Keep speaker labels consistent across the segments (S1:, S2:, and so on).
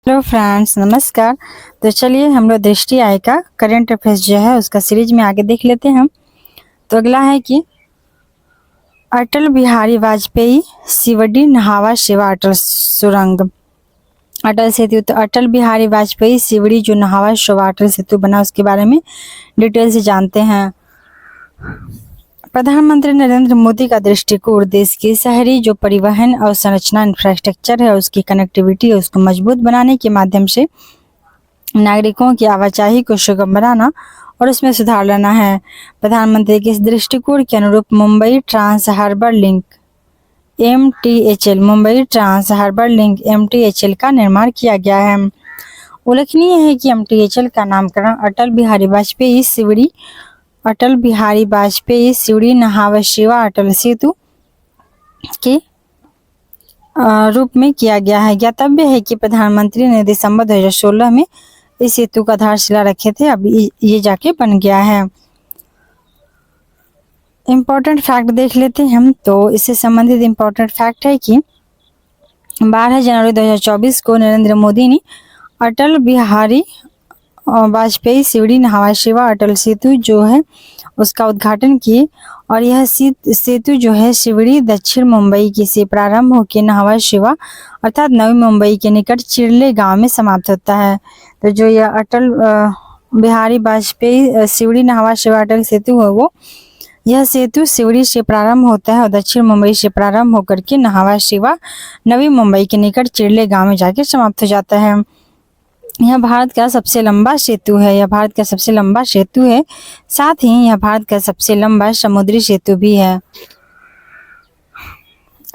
S1: Hello friends, नमस्कार। तो चलिए हम लोग दृष्टि आय का करंट अफेयर्स जो है उसका सीरीज में आगे देख लेते हैं हम। तो अगला है कि अटल बिहारी वाजपेयी शिवडी नहावा शिवा अटल सुरंग अटल सेतु। तो अटल बिहारी वाजपेयी शिवड़ी जो नहावा शिवा अटल सेतु बना उसके बारे में डिटेल से जानते हैं। प्रधानमंत्री नरेंद्र मोदी का दृष्टिकोण देश की शहरी जो परिवहन और संरचना इंफ्रास्ट्रक्चर है उसकी कनेक्टिविटी है उसको मजबूत बनाने के माध्यम से नागरिकों की आवाजाही को सुगम बनाना और उसमें सुधार लाना है। प्रधानमंत्री के इस दृष्टिकोण के अनुरूप Mumbai trans harbour link MTHL Mumbai trans harbour link MTHL का निर्माण किया गया है। उल्लेखनीय है कि MTHL का नामकरण अटल बिहारी वाजपेयी नहावा शिवा अटल सेतु के रूप में किया गया है। ज्ञातव्य है कि प्रधानमंत्री ने दिसंबर 2016 में इस सेतु का आधारशिला रखे थे, अब ये जाके बन गया है। इम्पोर्टेंट फैक्ट देख लेते हैं हम। तो इससे संबंधित इम्पोर्टेंट फैक्ट है कि 12 जनवरी 2024 को नरेंद्र मोदी ने अटल बिहारी वाजपेयी शिवड़ी नहावा शिवा अटल सेतु जो है उसका उद्घाटन किए और यह सेतु जो है शिवड़ी दक्षिण मुंबई की से प्रारंभ होकर नहावा शिवा अर्थात नवी मुंबई के निकट चिरले गांव में समाप्त होता है। तो जो यह अटल बिहारी वाजपेयी शिवड़ी नहावा शिवा अटल सेतु है वो यह सेतु शिवड़ी से प्रारंभ होता है और दक्षिण मुंबई से प्रारंभ होकर के नहावा शिवा नवी मुंबई के निकट चिरले गांव में जाकर समाप्त हो जाता है। यह भारत का सबसे लंबा सेतु है। साथ ही यह भारत का सबसे लंबा समुद्री सेतु भी है।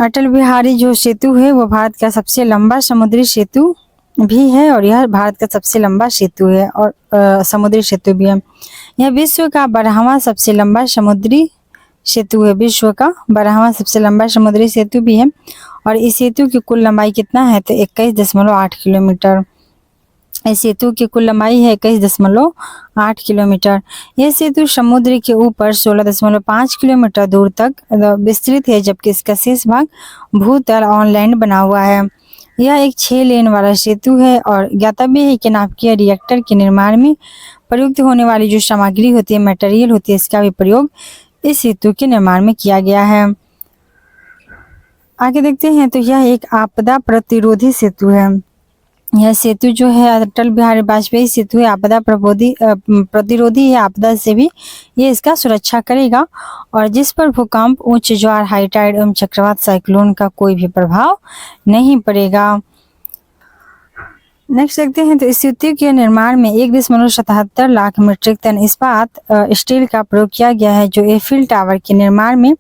S1: अटल बिहारी जो सेतु है वो भारत का सबसे लंबा समुद्री सेतु भी है और यह भारत का सबसे लंबा सेतु है और समुद्री सेतु भी है। यह विश्व का 12वां सबसे लंबा समुद्री सेतु भी है और इस सेतु की कुल लंबाई कितना है तो 21.8 किलोमीटर। इस सेतु की कुल लंबाई है 21.8 किलोमीटर। यह सेतु समुद्र के ऊपर 16.5 किलोमीटर दूर तक विस्तृत है, जबकि इसका शेष भाग भूतल ऑन लैंड बना हुआ है। यह एक 6 लेन वाला सेतु है और ज्ञातव्य है कि नाभिकीय रिएक्टर के निर्माण में प्रयुक्त होने वाली जो सामग्री होती है, मटेरियल होती है, इसका भी प्रयोग इस सेतु के निर्माण में किया गया है। आगे देखते हैं। तो यह एक आपदा प्रतिरोधी सेतु है। यह सेतु जो है अटल बिहारी वाजपेयी सेतु है आपदा प्रतिरोधी है। आपदा से भी ये इसका सुरक्षा करेगा और जिस पर भूकंप, उच्च ज्वार, हाई टाइड एवं चक्रवात, साइक्लोन का कोई भी प्रभाव नहीं पड़ेगा। नेक्स्ट देखते हैं। तो इस सेतु के निर्माण में 1.77 लाख मीट्रिक टन इस्पात स्टील का प्रयोग किया गया है, जो एफिल टावर के निर्माण में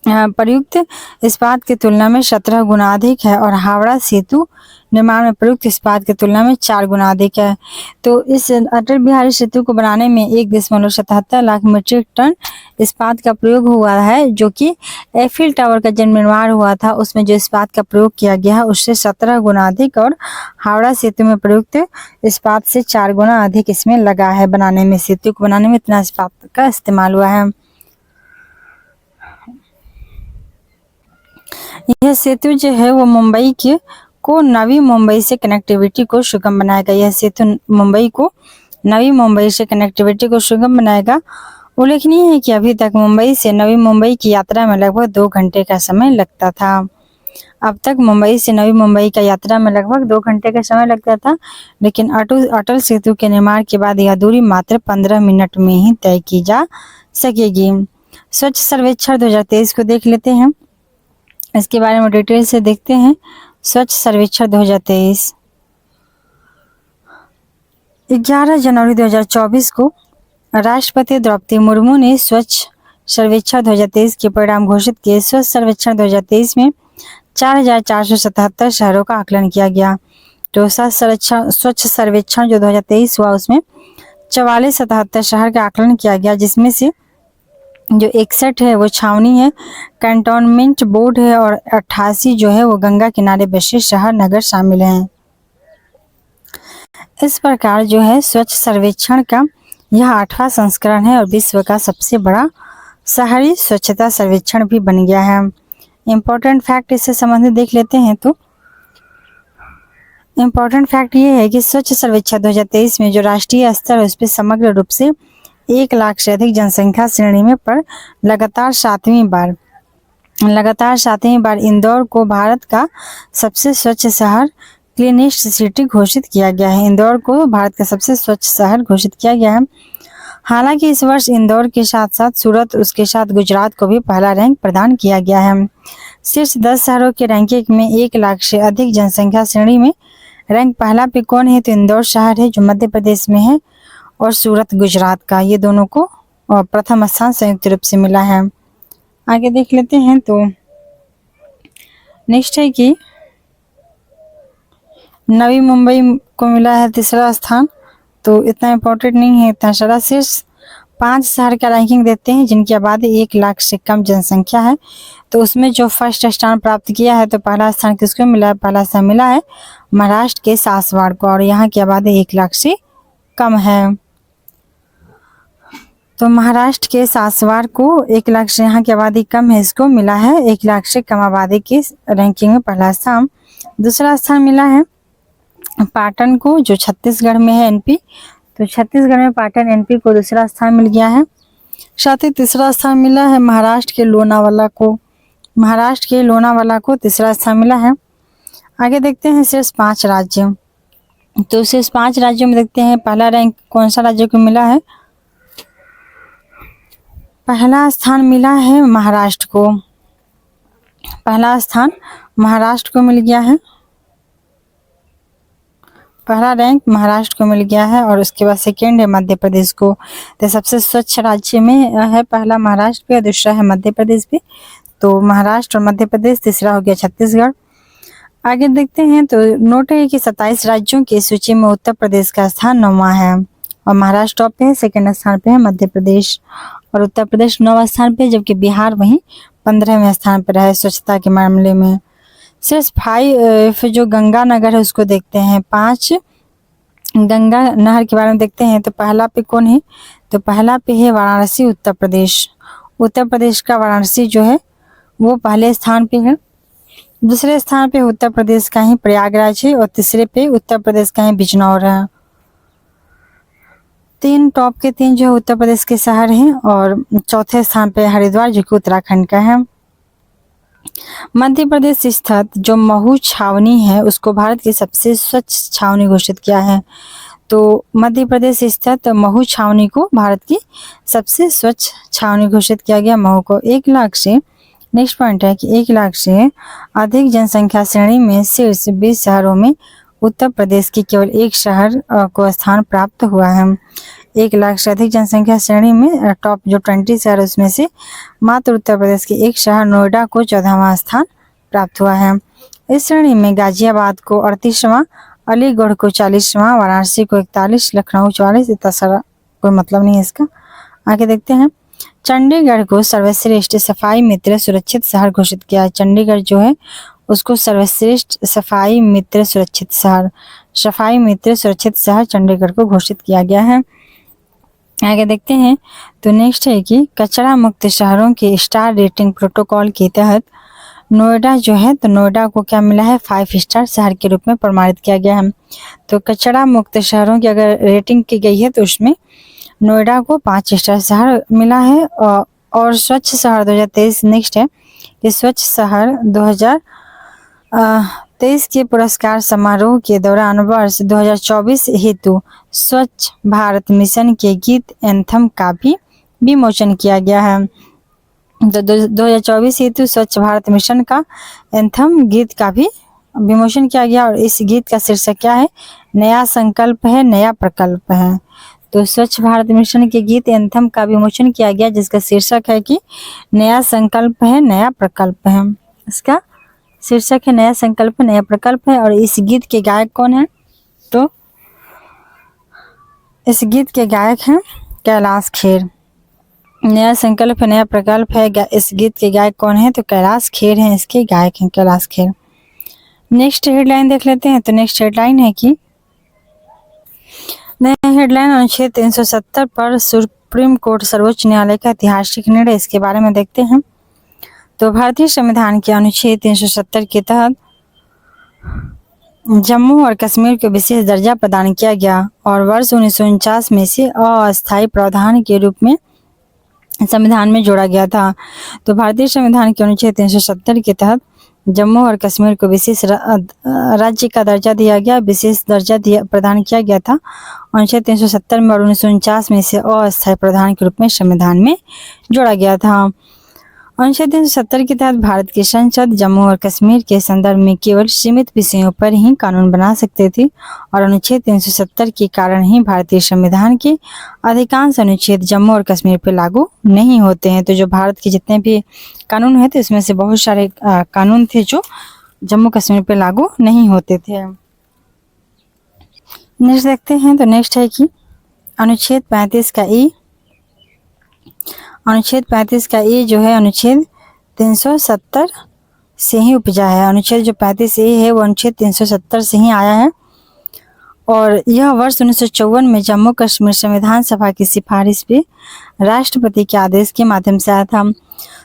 S1: प्रयुक्त इस्पात की तुलना में 17 गुना अधिक है और हावड़ा सेतु निर्माण में प्रयुक्त इस्पात की तुलना में 4 गुना अधिक है। तो इस अटल बिहारी सेतु को बनाने में 1.77 लाख मीट्रिक टन इस्पात का प्रयोग हुआ है, जो कि एफिल टावर का जब निर्माण हुआ था उसमें जो इस्पात का प्रयोग किया गया है उससे 17 गुना अधिक और हावड़ा सेतु में प्रयुक्त इस्पात से 4 गुना अधिक इसमें लगा है। बनाने में सेतु को बनाने में इतना इस्पात का इस्तेमाल हुआ है। यह सेतु जो है वो मुंबई को नवी मुंबई से कनेक्टिविटी को सुगम बनाएगा। यह सेतु मुंबई को नवी मुंबई से कनेक्टिविटी को सुगम बनाएगा। उल्लेखनीय है कि अभी तक मुंबई से नवी मुंबई की यात्रा में लगभग 2 घंटे का समय लगता था। अब तक मुंबई से नवी मुंबई का यात्रा में लगभग 2 घंटे का समय लगता था, लेकिन अटल सेतु के निर्माण के बाद यह दूरी मात्र 15 मिनट में ही तय की जा सकेगी। स्वच्छ सर्वेक्षण 2023 को देख लेते हैं। इसके बारे में डिटेल से देखते हैं। स्वच्छ सर्वेक्षण 2023 11 जनवरी 2024 को राष्ट्रपति द्रौपदी मुर्मू ने स्वच्छ सर्वेक्षण 2023 के परिणाम घोषित किए। स्वच्छ सर्वेक्षण 2023 में 4,477 शहरों का आकलन किया गया। तो स्वच्छ सर्वेक्षण जो 2023 हुआ उसमें 4477 शहर का आकलन किया गया, जिसमें से जो 61 है वो छावनी है, कैंटोनमेंट बोर्ड है और 88 जो है वो गंगा किनारे बसे शहर नगर शामिल हैं। इस प्रकार जो है स्वच्छ सर्वेक्षण का यह 8वां संस्करण है और विश्व का सबसे बड़ा शहरी स्वच्छता सर्वेक्षण भी बन गया है। इम्पोर्टेंट फैक्ट इससे संबंधित देख लेते हैं। तो इम्पोर्टेंट फैक्ट ये है कि स्वच्छ सर्वेक्षण 2023 में जो राष्ट्रीय स्तर है उस पर समग्र रूप से 1 लाख से अधिक जनसंख्या श्रेणी में पर लगातार सातवीं बार इंदौर को भारत का सबसे स्वच्छ शहर क्लीनेस्ट सिटी घोषित किया गया है। इंदौर को भारत का सबसे स्वच्छ शहर घोषित किया गया है। हालांकि इस वर्ष इंदौर के साथ साथ सूरत, उसके साथ गुजरात को भी पहला रैंक प्रदान किया गया है। शीर्ष 10 शहरों के रैंकिंग में 1 लाख से अधिक जनसंख्या श्रेणी में रैंक पहला पे कौन है? तो इंदौर शहर है जो मध्य प्रदेश में है, और सूरत गुजरात का, ये दोनों को प्रथम स्थान संयुक्त रूप से मिला है। आगे देख लेते हैं। तो नेक्स्ट है कि नवी मुंबई को मिला है तीसरा स्थान, तो इतना इम्पोर्टेंट नहीं है, इतना सारा। शीर्ष 5 शहर का रैंकिंग देते हैं जिनकी आबादी 1 लाख से कम जनसंख्या है। तो उसमें जो फर्स्ट स्थान प्राप्त किया है, तो पहला स्थान किसको मिला है? पहला स्थान मिला है महाराष्ट्र के सासवाड़ को, और यहाँ की आबादी 1 लाख से कम है। तो महाराष्ट्र के सासवाड़ को 1 लाख से, यहाँ की आबादी कम है, इसको मिला है 1 लाख से कम आबादी की रैंकिंग में पहला स्थान। दूसरा स्थान मिला है पाटन को, जो छत्तीसगढ़ में है, एनपी। तो छत्तीसगढ़ में पाटन एनपी को दूसरा स्थान मिल गया है। साथ ही तीसरा स्थान मिला है महाराष्ट्र के लोनावाला को तीसरा स्थान मिला है। आगे देखते हैं शीर्ष 5 राज्य। तो शीर्ष 5 राज्यों में देखते हैं पहला रैंक कौन सा राज्य को मिला है? पहला स्थान मिला है महाराष्ट्र को, पहला स्थान महाराष्ट्र को मिल गया है, पहला रैंक महाराष्ट्र को मिल गया है। और उसके बाद सेकेंड है मध्य प्रदेश को। तो सबसे स्वच्छ राज्य में है पहला महाराष्ट्र पे, दूसरा है मध्य प्रदेश पे। तो महाराष्ट्र और मध्य प्रदेश, तीसरा हो गया छत्तीसगढ़। आगे देखते हैं। तो नोट है कि 27 राज्यों की सूची में उत्तर प्रदेश का स्थान 9वां है, और महाराष्ट्र टॉप पे है, सेकेंड स्थान पे है मध्य प्रदेश, और उत्तर प्रदेश 9वां स्थान पे, जबकि बिहार वहीं 15वें स्थान पर है स्वच्छता के मामले में। शीर्ष 5 जो गंगा नगर है उसको देखते हैं। 5 गंगा नहर के बारे में देखते हैं। तो पहला पे कौन है? तो पहला पे है वाराणसी, उत्तर प्रदेश। उत्तर प्रदेश का वाराणसी जो है वो पहले स्थान पे है। दूसरे स्थान पे उत्तर प्रदेश का ही प्रयागराज है, और तीसरे पे उत्तर प्रदेश का ही बिजनौर है। 3 टॉप के 3 जो है उत्तर प्रदेश के शहर हैं, और चौथे स्थान पे हरिद्वार जो कि उत्तराखंड का है। मध्य प्रदेश स्थित जो महू छावनी है उसको भारत की सबसे स्वच्छ छावनी घोषित किया है। तो मध्य प्रदेश स्थित महू छावनी को भारत की सबसे स्वच्छ छावनी घोषित किया गया, महू को। 1 लाख से, नेक्स्ट पॉइंट है कि 1 लाख से अधिक जनसंख्या श्रेणी में शीर्ष 20 शहरों में उत्तर प्रदेश के केवल एक शहर को स्थान प्राप्त हुआ है। 1 लाख से अधिक जनसंख्या श्रेणी में टॉप जो 20 शहर उसमें से मात्र उत्तर प्रदेश के एक शहर नोएडा को 14वां स्थान प्राप्त हुआ है। इस श्रेणी में गाजियाबाद को 38वां, अलीगढ़ को 40वां, वाराणसी को 41, लखनऊ 44, इतना सारा कोई मतलब नहीं है इसका। आगे देखते हैं। चंडीगढ़ को सर्वश्रेष्ठ सफाई मित्र सुरक्षित शहर घोषित किया है। चंडीगढ़ जो है उसको सर्वश्रेष्ठ सफाई मित्र सुरक्षित शहर चंडीगढ़ को घोषित किया गया है। आगे देखते हैं। तो नेक्स्ट है कि कचरा मुक्त शहरों के स्टार रेटिंग प्रोटोकॉल के तहत नोएडा जो है, तो नोएडा को क्या मिला है? 5 स्टार शहर के रूप में प्रमाणित किया गया है। तो कचरा मुक्त शहरों की अगर रेटिंग की गई है तो उसमें नोएडा को 5 स्टार शहर मिला है। और स्वच्छ शहर 2023 नेक्स्ट है कि स्वच्छ शहर 2023 के पुरस्कार समारोह के दौरान वर्ष 2024 हेतु स्वच्छ भारत मिशन के गीत एंथम का भी विमोचन किया गया है। तो 2024 हेतु स्वच्छ भारत मिशन का एंथम गीत का भी विमोचन किया गया, और इस गीत का शीर्षक क्या है? नया संकल्प है, नया प्रकल्प है। तो स्वच्छ भारत मिशन के गीत एंथम का विमोचन किया गया, जिसका शीर्षक है कि नया संकल्प है, नया प्रकल्प है। इसका शीर्षक है नया संकल्प, नया प्रकल्प है। और इस गीत के गायक कौन है? तो इस गीत के गायक हैं कैलाश खेर। नया संकल्प है, नया प्रकल्प है, इस गीत के गायक कौन है? तो कैलाश खेर हैं, इसके गायक हैं कैलाश खेर। नेक्स्ट हेडलाइन देख लेते हैं। तो नेक्स्ट हेडलाइन है कि नया हेडलाइन अनुच्छेद 370 पर सुप्रीम कोर्ट सर्वोच्च न्यायालय का ऐतिहासिक निर्णय, इसके बारे में देखते हैं। तो भारतीय संविधान के अनुच्छेद 370 के तहत जम्मू और कश्मीर को विशेष दर्जा प्रदान किया गया और वर्ष 1949 में से अस्थायी प्रावधान के रूप में संविधान में जोड़ा गया था। तो भारतीय संविधान के अनुच्छेद 370 के तहत जम्मू और कश्मीर को विशेष राज्य का दर्जा दिया गया, विशेष दर्जा प्रदान किया गया था अनुच्छेद 370 में, और 1949 में इसे अस्थायी प्रावधान के रूप में संविधान में जोड़ा गया था। अनुच्छेद 370 के तहत भारत की संसद जम्मू और कश्मीर के संदर्भ में केवल सीमित विषयों पर ही कानून बना सकते थे और अनुच्छेद 370 के कारण ही भारतीय संविधान के अधिकांश अनुच्छेद जम्मू और कश्मीर पर लागू नहीं होते हैं। तो जो भारत के जितने भी कानून हैं, तो इसमें से बहुत सारे कानून थे जो जम्मू कश्मीर पर लागू नहीं होते थे। नेक्स्ट देखते हैं। तो नेक्स्ट है कि अनुच्छेद 35 का ए, अनुच्छेद 35 का ए जो है अनुच्छेद 370 से ही उपजा है। अनुच्छेद जो 35 ए है वो अनुच्छेद 370 से ही आया है और यह वर्ष 1954 में जम्मू कश्मीर संविधान सभा की सिफारिश पे राष्ट्रपति के आदेश के माध्यम से आया था।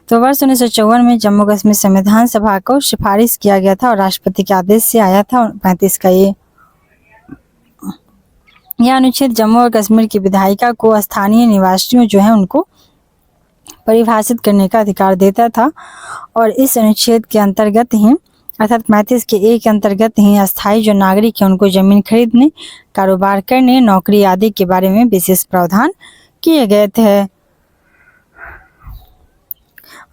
S1: तो वर्ष 1954 में जम्मू कश्मीर संविधान सभा को सिफारिश किया गया था और राष्ट्रपति के आदेश से आया था 35 का ये। यह अनुच्छेद जम्मू और कश्मीर की विधायिका को स्थानीय निवासियों जो है उनको परिभाषित करने का अधिकार देता था और इस अनुच्छेद के अंतर्गत ही अर्थात 35 के ए के अंतर्गत ही अस्थायी जो नागरिक है उनको जमीन खरीदने, कारोबार करने, नौकरी आदि के बारे में विशेष प्रावधान किए गए थे।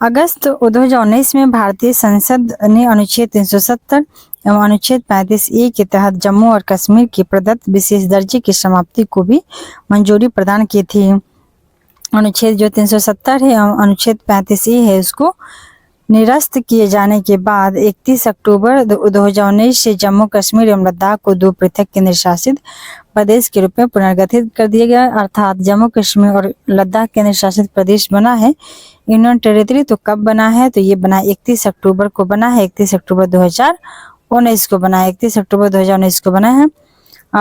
S1: अगस्त 2019 में भारतीय संसद ने अनुच्छेद 370 एवं अनुच्छेद 35 ए के तहत जम्मू और कश्मीर की प्रदत्त विशेष दर्जे की समाप्ति को भी मंजूरी प्रदान की थी। अनुच्छेद जो 370 है अनुच्छेद 35 ए है उसको निरस्त किए जाने के बाद 31 अक्टूबर 2019 से जम्मू कश्मीर एवं लद्दाख को दो पृथक केंद्र शासित प्रदेश के रूप में पुनर्गठित कर दिया गया। अर्थात जम्मू कश्मीर और लद्दाख केंद्र शासित प्रदेश बना है यूनियन टेरिटरी। तो कब बना है? तो ये बना 31 अक्टूबर को बना है, 31 अक्टूबर 2019 को बना है, 31 अक्टूबर 2019 को बना है।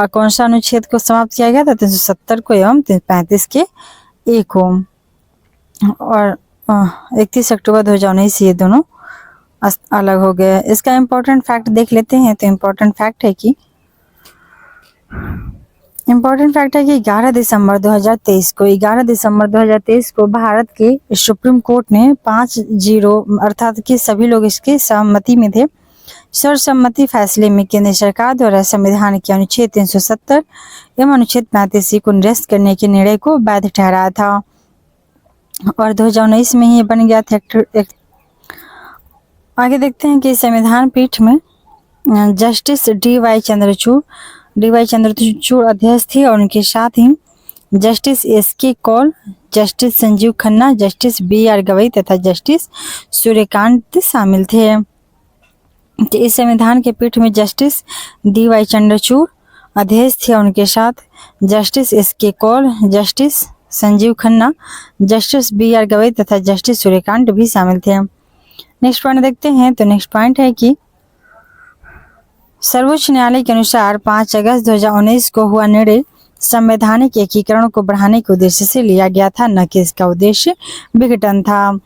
S1: कौन सा अनुच्छेद को समाप्त किया गया था? 370 को एवं 35 के ए को, और 31 अक्टूबर 2019 ये दोनों अलग हो गए। इसका इम्पोर्टेंट फैक्ट देख लेते हैं। तो इम्पोर्टेंट फैक्ट है कि 11 दिसंबर 2023 को भारत के सुप्रीम कोर्ट ने 5-0 अर्थात कि सभी लोग इसके सहमति में थे, सर्वसम्मति फैसले में केंद्र सरकार द्वारा संविधान के अनुच्छेद 370 एवं अनुच्छेद 35 को निरस्त करने के निर्णय को वैध ठहराया था और 2019 में ही बन गया था। आगे देखते हैं कि संविधान पीठ में जस्टिस डी.वाई. चंद्रचूड़ अध्यक्ष थे और उनके साथ ही justice S K. Kaul, justice Sanjiv Khanna, justice B R. Gavai तथा जस्टिस सूर्यकांत शामिल थे। तो इस संविधान के पीठ में जस्टिस डी.वाई. चंद्रचूड़ अध्यक्ष थे और उनके साथ justice S K. Kaul, justice Sanjiv Khanna, justice B R. Gavai तथा जस्टिस सूर्यकांत भी शामिल थे। नेक्स्ट पॉइंट देखते हैं। तो नेक्स्ट पॉइंट है कि सर्वोच्च न्यायालय के अनुसार 5 अगस्त 2019 को हुआ निर्णय संवैधानिक एकीकरण को बढ़ाने के उद्देश्य से लिया गया था, न कि इसका उद्देश्य विघटन था।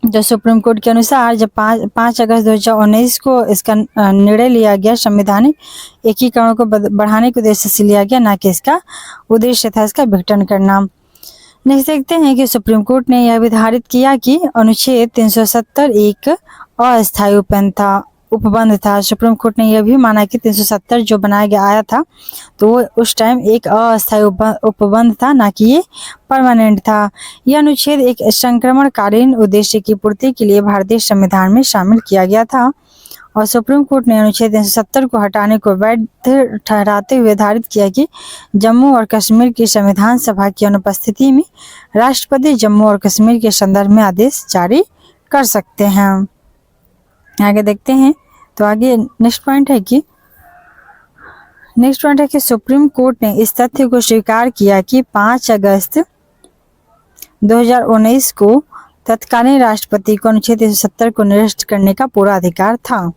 S1: जो सुप्रीम कोर्ट के अनुसार जब 5 अगस्त 2019 को इसका निर्णय लिया गया, संवैधानिक एकीकरण को बढ़ाने के उद्देश्य से लिया गया, न कि इसका उद्देश्य था इसका विघटन करना। नेक्स्ट देखते हैं कि सुप्रीम कोर्ट ने यह निर्धारित किया कि अनुच्छेद 370 एक अस्थायी उपबंध था। सुप्रीम कोर्ट ने यह भी माना कि 370 जो बनाया गया आया था तो वो उस टाइम एक अस्थायी उपबंध था, ना कि ये परमानेंट था। यह अनुच्छेद एक संक्रमणकालीन उद्देश्य की पूर्ति के लिए भारतीय संविधान में शामिल किया गया था और सुप्रीम कोर्ट ने अनुच्छेद 370 को हटाने को वैध ठहराते हुए निर्धारित किया कि जम्मू और कश्मीर की संविधान सभा की अनुपस्थिति में राष्ट्रपति जम्मू और कश्मीर के संदर्भ में आदेश जारी कर सकते हैं। आगे देखते हैं। तो आगे नेक्स्ट पॉइंट है कि सुप्रीम कोर्ट ने इस तथ्य को स्वीकार किया कि 5 अगस्त 2019 को तत्कालीन राष्ट्रपति को अनुच्छेद 370 को निरस्त करने का पूरा अधिकार था।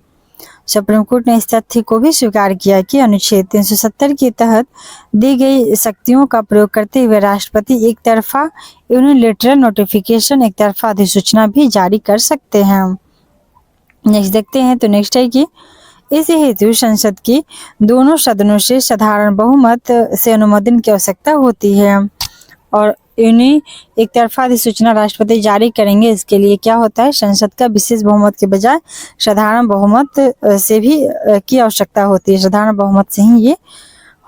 S1: सुप्रीम कोर्ट ने इस तथ्य को भी स्वीकार किया कि अनुच्छेद 370 के तहत दी गई शक्तियों का प्रयोग करते हुए राष्ट्रपति एक तरफा यूनिलैटरल नोटिफिकेशन, एक तरफा अधिसूचना भी जारी कर सकते हैं। नेक्स्ट देखते हैं। तो नेक्स्ट है कि इसी हेतु संसद के दोनों सदनों से साधारण बहुमत से अनुमोदन की आवश्यकता होती है और इन्हें एक तरफा अधिसूचना राष्ट्रपति जारी करेंगे। इसके लिए क्या होता है, संसद का विशेष बहुमत के बजाय साधारण बहुमत से भी की आवश्यकता होती है। साधारण बहुमत से ही ये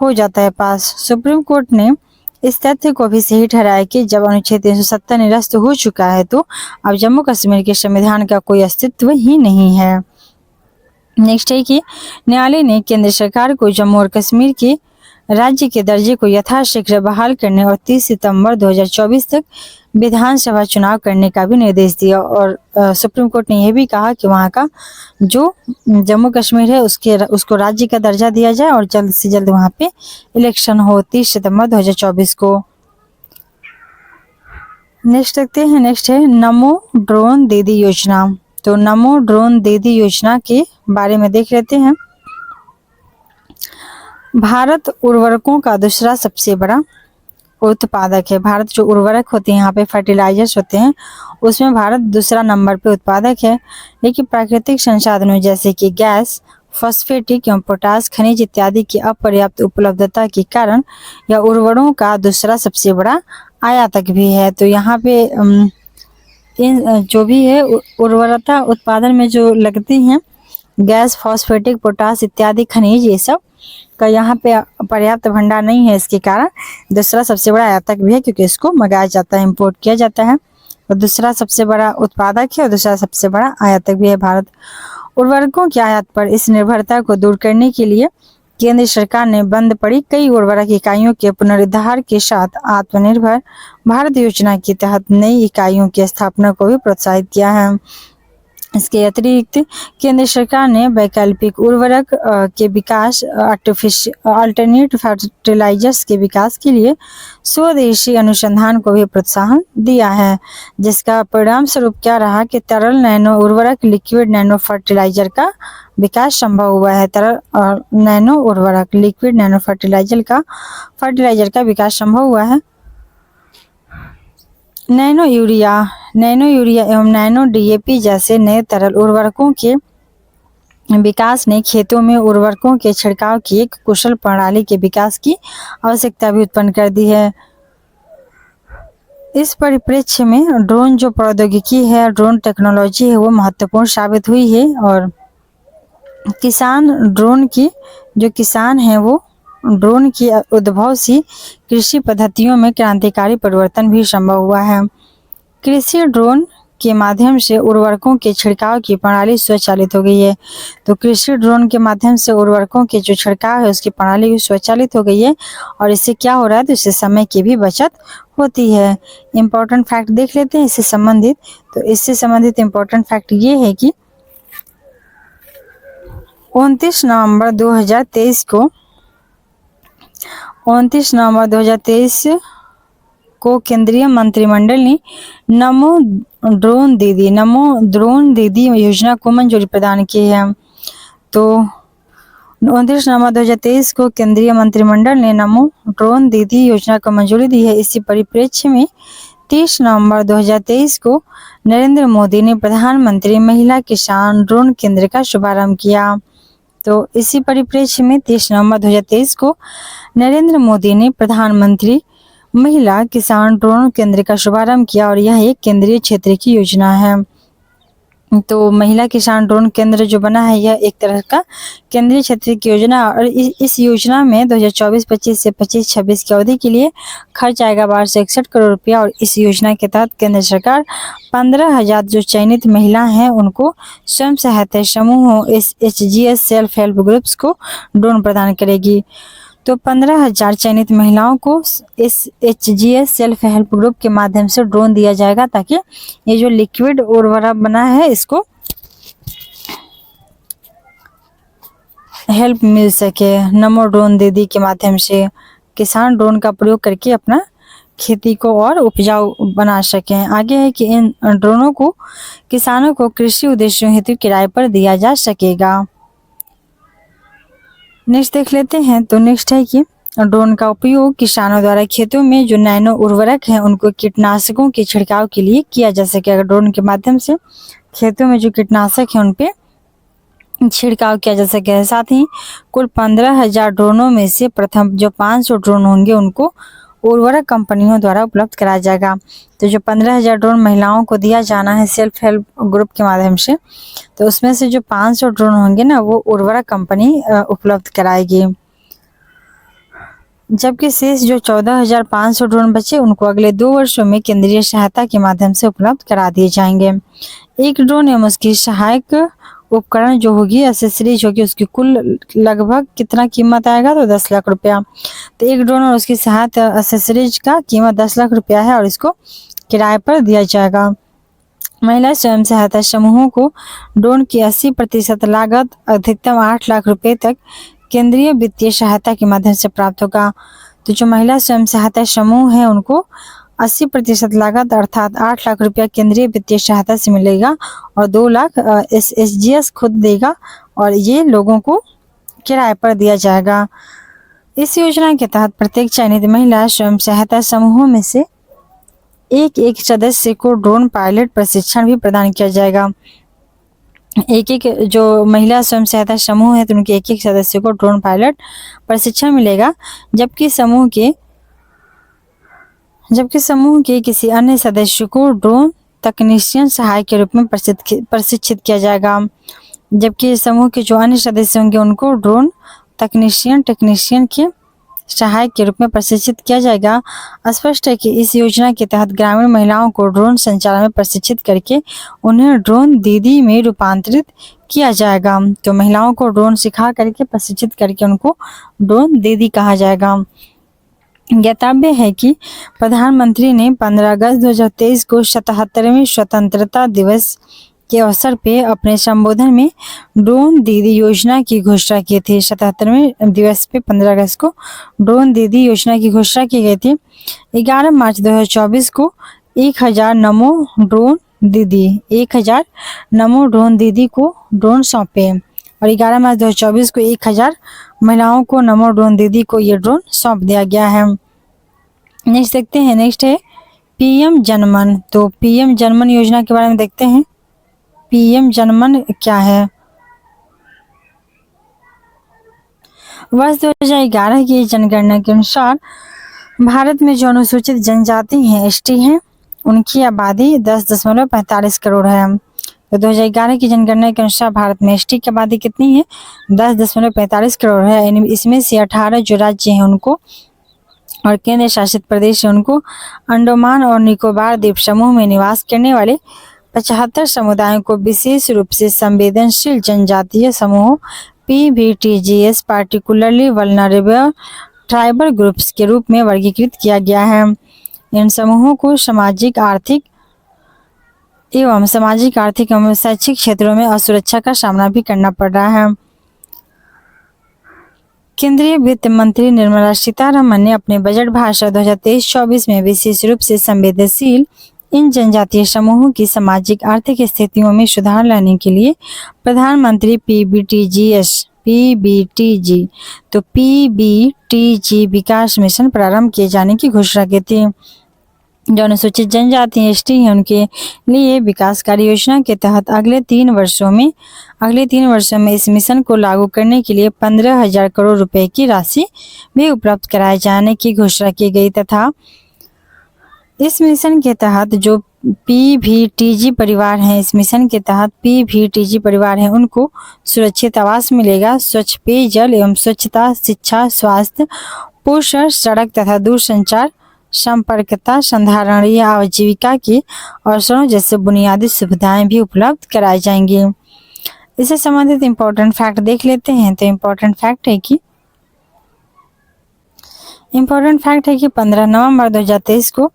S1: हो जाता है पास। सुप्रीम कोर्ट ने इस तथ्य को भी सही ठहराया कि जब अनुच्छेद 370 निरस्त हो चुका है तो अब जम्मू कश्मीर के संविधान का कोई अस्तित्व ही नहीं है। नेक्स्ट है कि न्यायालय ने केंद्र सरकार को जम्मू और कश्मीर के राज्य के दर्जे को यथाशीघ्र बहाल करने और 30 सितंबर 2024 तक विधानसभा चुनाव करने का भी निर्देश दिया और सुप्रीम कोर्ट ने यह भी कहा कि वहां का जो जम्मू कश्मीर है उसको राज्य का दर्जा दिया जाए और जल्द से जल्द वहां पे इलेक्शन हो 30 सितंबर 2024 को। नेक्स्ट देखते हैं, नेक्स्ट है नमो ड्रोन दीदी योजना। तो नमो ड्रोन दीदी योजना के बारे में देख लेते हैं। भारत उर्वरकों का दूसरा सबसे बड़ा उत्पादक है। भारत जो उर्वरक होते हैं, यहाँ पे फर्टिलाइजर्स होते हैं, उसमें भारत दूसरा नंबर पे उत्पादक है। लेकिन प्राकृतिक संसाधनों जैसे कि गैस, फॉस्फेटिक एवं पोटास खनिज इत्यादि की अपर्याप्त उपलब्धता के कारण यह उर्वरकों का दूसरा सबसे बड़ा आयातक भी है। तो यहाँ पे इन जो भी है उर्वरता उत्पादन में जो लगती हैं गैस, फॉस्फेटिक, पोटास इत्यादि खनिज, ये सब का यहाँ पे पर्याप्त भंडार नहीं है। इसके कारण दूसरा सबसे बड़ा आयातक भी है क्योंकि इसको मंगाया जाता है, इंपोर्ट किया जाता है। और दूसरा सबसे बड़ा उत्पादक है और दूसरा सबसे बड़ा आयातक भी है भारत। उर्वरकों की आयात पर इस निर्भरता को दूर करने के लिए केंद्र सरकार ने बंद पड़ी कई उर्वरक इकाइयों के पुनरुद्धार के साथ आत्मनिर्भर भारत योजना के तहत नई इकाइयों की स्थापना को भी प्रोत्साहित किया है। इसके अतिरिक्त केंद्र सरकार ने वैकल्पिक उर्वरक के विकास, अल्टरनेट फर्टिलाइजर्स के विकास के लिए स्वदेशी अनुसंधान को भी प्रोत्साहन दिया है, जिसका परिणाम स्वरूप क्या रहा कि तरल नैनो उर्वरक, लिक्विड नैनो फर्टिलाइजर का विकास संभव हुआ है। तरल नैनो उर्वरक, लिक्विड नैनो फर्टिलाइजर का विकास संभव हुआ है। नैनो यूरिया एवं नैनो डीएपी जैसे नए तरल उर्वरकों के विकास ने खेतों में उर्वरकों के छिड़काव की एक कुशल प्रणाली के विकास की आवश्यकता भी उत्पन्न कर दी है। इस परिप्रेक्ष्य में ड्रोन जो प्रौद्योगिकी है, ड्रोन टेक्नोलॉजी है, वो महत्वपूर्ण साबित हुई है और किसान हैं वो ड्रोन की उद्भव से कृषि पद्धतियों में क्रांतिकारी परिवर्तन भी संभव हुआ है। कृषि ड्रोन के माध्यम से उर्वरकों के छिड़काव की प्रणाली स्वचालित हो गई है। तो कृषि ड्रोन के माध्यम से उर्वरकों के जो छिड़काव है उसकी प्रणाली स्वचालित हो गई है और इससे क्या हो रहा है, तो इससे समय की भी बचत होती है। इम्पोर्टेंट फैक्ट देख लेते हैं इससे संबंधित। तो इससे संबंधित इम्पोर्टेंट फैक्ट ये है कि 29 नवंबर 2023 को केंद्रीय मंत्रिमंडल ने नमो ड्रोन दीदी योजना को मंजूरी प्रदान की है। तो 29 नवंबर 2023 को केंद्रीय मंत्रिमंडल ने नमो ड्रोन दीदी योजना को मंजूरी दी है। इसी परिप्रेक्ष्य में 30 नवंबर 2023 को नरेंद्र मोदी ने प्रधानमंत्री महिला किसान ड्रोन केंद्र का शुभारंभ किया। तो इसी परिप्रेक्ष्य में 30 नवंबर 2023 को नरेंद्र मोदी ने प्रधानमंत्री महिला किसान ड्रोन केंद्र का शुभारंभ किया और यह एक केंद्रीय क्षेत्र की योजना है। तो महिला किसान ड्रोन केंद्र जो बना है यह एक तरह का केंद्रीय क्षेत्र की योजना और इस योजना में 2024-25 से 25-26 की अवधि के लिए खर्च आएगा 1261 करोड़ रुपया। और इस योजना के तहत केंद्र सरकार 15,000 जो चयनित महिला हैं उनको स्वयं सहायता समूहों HGS सेल्फ हेल्प ग्रुप्स को ड्रोन प्रदान करेगी। तो 15,000 चयनित महिलाओं को इस HGS सेल्फ हेल्प ग्रुप के माध्यम से ड्रोन दिया जाएगा ताकि ये जो लिक्विड उर्वरक बना है इसको हेल्प मिल सके। नमो ड्रोन दीदी के माध्यम से किसान ड्रोन का प्रयोग करके अपना खेती को और उपजाऊ बना सकें। आगे है कि इन ड्रोनों को किसानों को कृषि उद्देश्यों हेतु किराए पर दिया जा सकेगा। नेक्स्ट देख लेते हैं। तो नेक्स्ट है कि ड्रोन का उपयोग किसानों द्वारा खेतों में जो नैनो उर्वरक हैं उनको कीटनाशकों के छिड़काव के लिए किया जा सकेगा। ड्रोन के माध्यम से खेतों में जो कीटनाशक हैं उन पे छिड़काव किया जा सके। साथ ही कुल 15,000 ड्रोनों में से प्रथम जो 500 ड्रोन होंगे उनको उर्वरक कंपनियों द्वारा उपलब्ध कराया जाएगा। तो जो 15,000 ड्रोन महिलाओं को दिया जाना है सेल्फ हेल्प ग्रुप के माध्यम से, तो उसमें से जो 500 ड्रोन होंगे ना वो उर्वरक कंपनी उपलब्ध कराएगी। जबकि शेष जो 14,500 ड्रोन बचे उनको अगले 2 वर्षों में केंद्रीय सहायता के माध्यम से उपलब्ध करा दिए जाएंगे। एक ड्रोन एवं उसकी सहायक उपकरण जो होगी एसेसरीज होगी उसकी कुल लगभग कितना कीमत आएगा, तो 10 लाख रुपया। तो एक ड्रोन और उसकी सहायक एसेसरीज का कीमत 10 लाख रुपया है और इसको किराए पर दिया जाएगा। महिला स्वयं सहायता समूहों को ड्रोन की 80% लागत अधिकतम 8 लाख रुपए तक केंद्रीय वित्तीय सहायता के माध्यम से प्राप्त होगा। तो जो महिला स्वयं सहायता समूह है उनको 80% लागत अर्थात 8 लाख रुपया केंद्रीय वित्तीय सहायता से मिलेगा और 2 लाख SGS खुद देगा और ये लोगों को किराए पर दिया जाएगा। इस योजना के तहत प्रत्येक चयनित महिला स्वयं सहायता समूहों में से एक सदस्य को ड्रोन पायलट प्रशिक्षण भी प्रदान किया जाएगा। एक जो महिला स्वयं सहायता समूह है तो उनके एक सदस्य को ड्रोन पायलट प्रशिक्षण मिलेगा, जबकि समूह के किसी अन्य सदस्य को ड्रोन तकनीशियन सहायक के रूप में प्रशिक्षित किया जाएगा। जबकि समूह के जो अन्य सदस्य होंगे उनको ड्रोन टेक्नीशियन के सहायक के रूप में प्रशिक्षित किया जाएगा। स्पष्ट है कि इस योजना के तहत ग्रामीण महिलाओं को ड्रोन संचालन में प्रशिक्षित करके उन्हें ड्रोन दीदी में रूपांतरित किया जाएगा। तो महिलाओं को ड्रोन सिखा करके प्रशिक्षित करके उनको ड्रोन दीदी कहा जाएगा। ज्ञातव्य है कि प्रधानमंत्री ने 15 अगस्त 2023 को 77वें स्वतंत्रता दिवस के अवसर पे अपने संबोधन में ड्रोन दीदी योजना की घोषणा की थी। 77वें दिवस पे 15 अगस्त को ड्रोन दीदी योजना की घोषणा की गई थी। 11 मार्च 2024 को 1000 नमो ड्रोन दीदी को ड्रोन सौंपे और 11 मार्च 2024 को 1000 महिलाओं को नमो ड्रोन दीदी को ये ड्रोन सौंप दिया गया है। नेक्स्ट देखते हैं, नेक्स्ट है PM जनमन। तो PM जनमन योजना के बारे में देखते हैं। PM जनमन क्या है? वर्ष 2011 की जनगणना के अनुसार भारत में जो अनुसूचित जनजाति हैं ST हैं उनकी आबादी 10.45 करोड़ है। तो 2011 की जनगणना के अनुसार भारत में ST की आबादी कितनी है? 10.45 करोड़ है। इसमें से 18 जो राज्य हैं उनको और केंद्र शासित प्रदेश है उनको अंडमान और निकोबार द्वीप समूह में निवास करने वाले 75 समुदायों को विशेष रूप से संवेदनशील जनजातीय समूहों PVTGS particularly vulnerable tribal groups के रूप में वर्गीकृत किया गया है। इन समूहों को सामाजिक आर्थिक एवं शैक्षिक क्षेत्रों में असुरक्षा का सामना भी करना पड़ रहा है। केंद्रीय वित्त मंत्री निर्मला सीतारमण ने अपने बजट भाषण 2023-24 में विशेष रूप से संवेदनशील इन जनजातीय समूहों की सामाजिक आर्थिक स्थितियों में सुधार लाने के लिए प्रधानमंत्री PBTG विकास मिशन प्रारंभ किए जाने की घोषणा की थी। जो अनुसूचित जनजाति ST हैं उनके लिए विकास कार्य योजना के तहत अगले 3 वर्षों में इस मिशन को लागू करने के लिए 15,000 करोड़ रुपए की राशि भी उपलब्ध कराए जाने की घोषणा की गई तथा इस मिशन के तहत जो PVTG परिवार हैं उनको सुरक्षित आवास मिलेगा, स्वच्छ पेयजल एवं स्वच्छता, शिक्षा, स्वास्थ्य, पोषण, सड़क तथा दूरसंचार संपर्कता, संधारणीय आजीविका के अवसरों जैसे बुनियादी सुविधाएं भी उपलब्ध कराई जाएंगी। इससे संबंधित इम्पोर्टेंट फैक्ट देख लेते हैं। तो इम्पोर्टेंट फैक्ट है कि 15 नवंबर 2023 को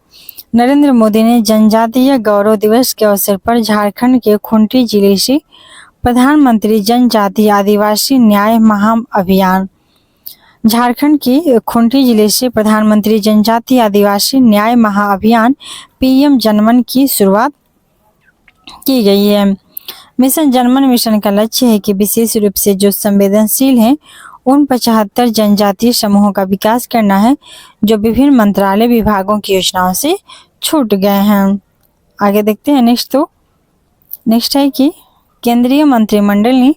S1: नरेंद्र मोदी ने जनजातीय गौरव दिवस के अवसर पर झारखंड के खूंटी जिले से प्रधानमंत्री जनजातीय आदिवासी न्याय महाअभियान झारखंड के खूंटी जिले से प्रधानमंत्री जनजातीय आदिवासी न्याय महाअभियान PM जनमन की शुरुआत की गई है। मिशन जनमन मिशन का लक्ष्य है कि विशेष रूप से जो संवेदनशील हैं उन 75 जनजातीय समूहों का विकास करना है जो विभिन्न मंत्रालय विभागों की योजनाओं से छूट गए हैं। आगे देखते हैं। नेक्स्ट है कि केंद्रीय मंत्रिमंडल ने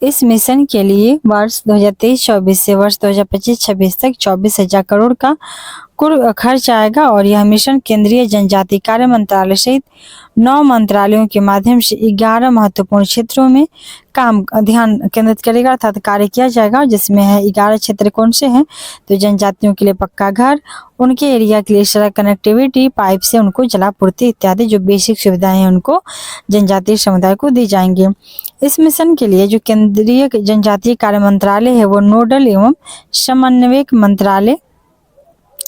S1: इस मिशन के लिए वर्ष 2023-24 से वर्ष 2025-26 तक 24,000 करोड़ का कुल खर्च आएगा और यह मिशन केंद्रीय जनजातीय कार्य मंत्रालय सहित 9 मंत्रालयों के माध्यम से 11 महत्वपूर्ण क्षेत्रों में ध्यान केंद्रित करेगा अर्थात कार्य किया जाएगा, जिसमें है 11 क्षेत्र कौन से हैं तो जनजातियों के लिए पक्का घर, उनके एरिया के लिए सड़क कनेक्टिविटी, पाइप से उनको जलापूर्ति इत्यादि जो बेसिक सुविधाएं हैं उनको जनजातीय समुदाय को दी जाएंगे। इस मिशन के लिए जो केंद्रीय जनजातीय कार्य मंत्रालय है वो नोडल एवं समन्वयक मंत्रालय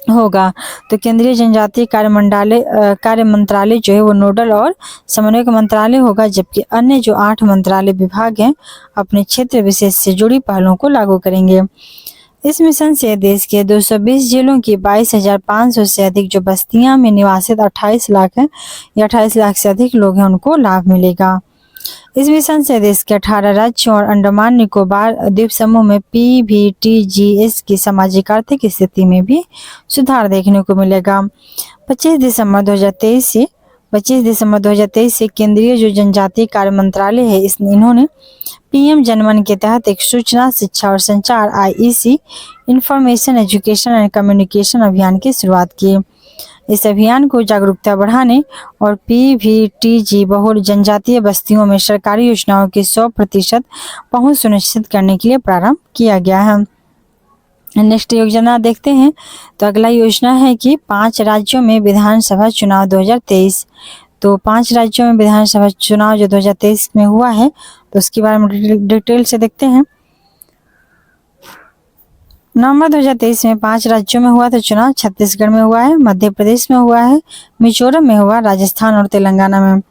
S1: होगा। तो केंद्रीय जनजातीय कार्य मंत्रालय जो है वो नोडल और समन्वयक मंत्रालय होगा, जबकि अन्य जो 8 मंत्रालय विभाग हैं अपने क्षेत्र विशेष से जुड़ी पहलों को लागू करेंगे। इस मिशन से देश के 220 जिलों की 22,500 से अधिक जो बस्तियां में निवासित 28 लाख हैं या 28 लाख से अधिक लोग हैं उनको लाभ मिलेगा। इस मिशन से देश के 18 राज्यों और अंडमान निकोबार द्वीप समूह में PVTGS की सामाजिक आर्थिक स्थिति में भी सुधार देखने को मिलेगा। 25 दिसंबर 2023 से केंद्रीय जो जनजातीय कार्य मंत्रालय है इन्होंने PM जनमन के तहत एक सूचना, शिक्षा और संचार IEC information education and communication अभियान की शुरुआत की। इस अभियान को जागरूकता बढ़ाने और PVTG बहुल जनजातीय बस्तियों में सरकारी योजनाओं की 100% पहुंच सुनिश्चित करने के लिए प्रारंभ किया गया है। नेक्स्ट योजना देखते हैं। तो अगला योजना है कि 5 राज्यों में विधानसभा चुनाव 2023। तो 5 राज्यों में विधानसभा चुनाव जो 2023 में हुआ है तो उसके बारे में डिटेल से देखते हैं। नवंबर 2023 में 5 राज्यों में हुआ था चुनाव। छत्तीसगढ़ में हुआ है, मध्य प्रदेश में हुआ है, मिजोरम में हुआ, राजस्थान और तेलंगाना में।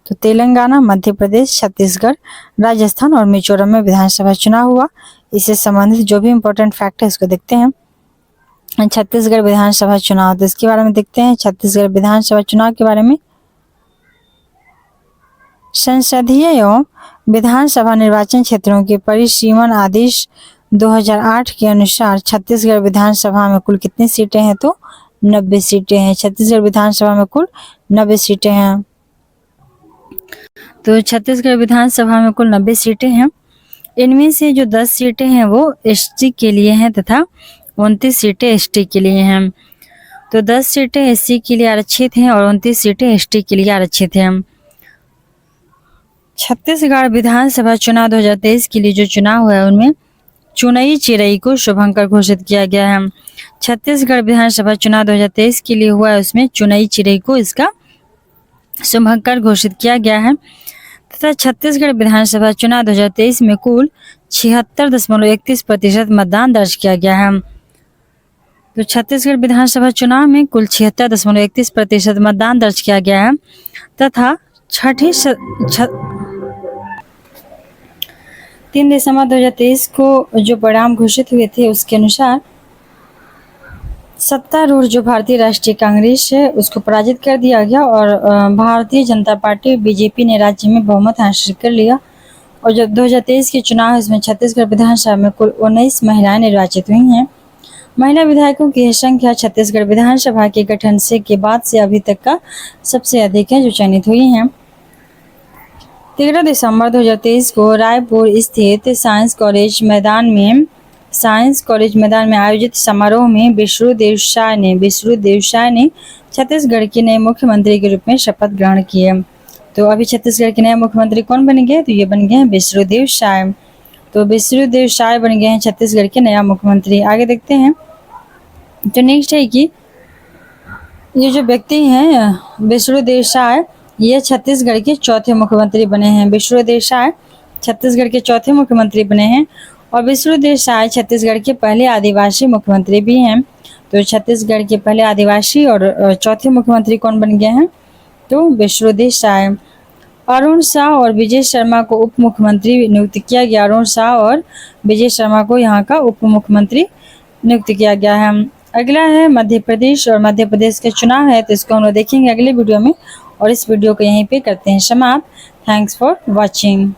S1: तो तेलंगाना, मध्य प्रदेश, छत्तीसगढ़, राजस्थान और मिजोरम में विधानसभा चुनाव हुआ। इससे संबंधित जो भी इम्पोर्टेंट फैक्ट है उसको देखते हैं। छत्तीसगढ़ विधानसभा चुनाव, तो इसके बारे में देखते हैं। छत्तीसगढ़ विधानसभा चुनाव के बारे में संसदीय एवं विधानसभा निर्वाचन क्षेत्रों के परिसीमन आदेश 2008 के अनुसार छत्तीसगढ़ विधानसभा में कुल कितनी सीटें हैं तो 90 सीटें हैं। छत्तीसगढ़ विधानसभा में कुल 90 सीटें हैं। तो छत्तीसगढ़ विधानसभा में कुल 90 सीटें हैं। इनमें से जो 10 सीटें हैं वो ST के लिए हैं तथा 29 सीटें ST के लिए हैं। तो 10 सीटें SC के लिए आरक्षित हैं और 29 सीटें ST के लिए आरक्षित हैं। छत्तीसगढ़ विधानसभा चुनाव 2023 के लिए जो चुनाव हुआ है उनमें चुनई चिरई को शुभंकर घोषित किया गया है। छत्तीसगढ़ विधानसभा चुनाव 2023 के लिए हुआ है उसमें चुनई चिरई को इसका शुभंकर घोषित किया गया है तथा छत्तीसगढ़ विधानसभा चुनाव 2023 में कुल 76.31% मतदान दर्ज किया गया है। तो छत्तीसगढ़ विधानसभा चुनाव में कुल 76.31% मतदान दर्ज किया गया है तथा 3 दिसंबर 2023 को जो परिणाम घोषित हुए थे उसके अनुसार सत्तारूढ़ जो भारतीय राष्ट्रीय कांग्रेस है उसको पराजित कर दिया गया और भारतीय जनता पार्टी BJP ने राज्य में बहुमत हासिल कर लिया। और जो 2023 के चुनाव है इसमें छत्तीसगढ़ विधानसभा में कुल 19 महिलाएं निर्वाचित हुई हैं। महिला विधायकों की संख्या छत्तीसगढ़ विधानसभा के गठन से के बाद से अभी तक का सबसे अधिक है जो चयनित हुई हैं। 13 दिसंबर 2023 को रायपुर स्थित साइंस कॉलेज मैदान में आयोजित समारोह में विष्णुदेव साय ने छत्तीसगढ़ के नए मुख्यमंत्री के रूप में शपथ ग्रहण किए। तो अभी छत्तीसगढ़ के नए मुख्यमंत्री कौन बन गए तो ये बन गए हैं विष्णुदेव साय। तो विष्णुदेव साय बन गए हैं छत्तीसगढ़ के नया मुख्यमंत्री। आगे देखते हैं। तो नेक्स्ट है कि ये जो व्यक्ति हैं विष्णुदेव साय ये छत्तीसगढ़ के चौथे मुख्यमंत्री बने हैं। विष्णुदेव साय छत्तीसगढ़ के चौथे मुख्यमंत्री बने हैं और विष्णुदेव साय छत्तीसगढ़ के पहले आदिवासी मुख्यमंत्री भी हैं। तो छत्तीसगढ़ के पहले आदिवासी और चौथे मुख्यमंत्री कौन बन गए हैं तो विष्णुदेव साय। अरुण शाह और विजय शर्मा को उप मुख्यमंत्री नियुक्त किया गया। अरुण शाह और विजय शर्मा को यहाँ का उप मुख्यमंत्री नियुक्त किया गया है। अगला है मध्य प्रदेश और मध्य प्रदेश का चुनाव है तो इसको हम लोग देखेंगे अगले वीडियो में और इस वीडियो को यहीं पे करते हैं समाप्त। Thanks for watching.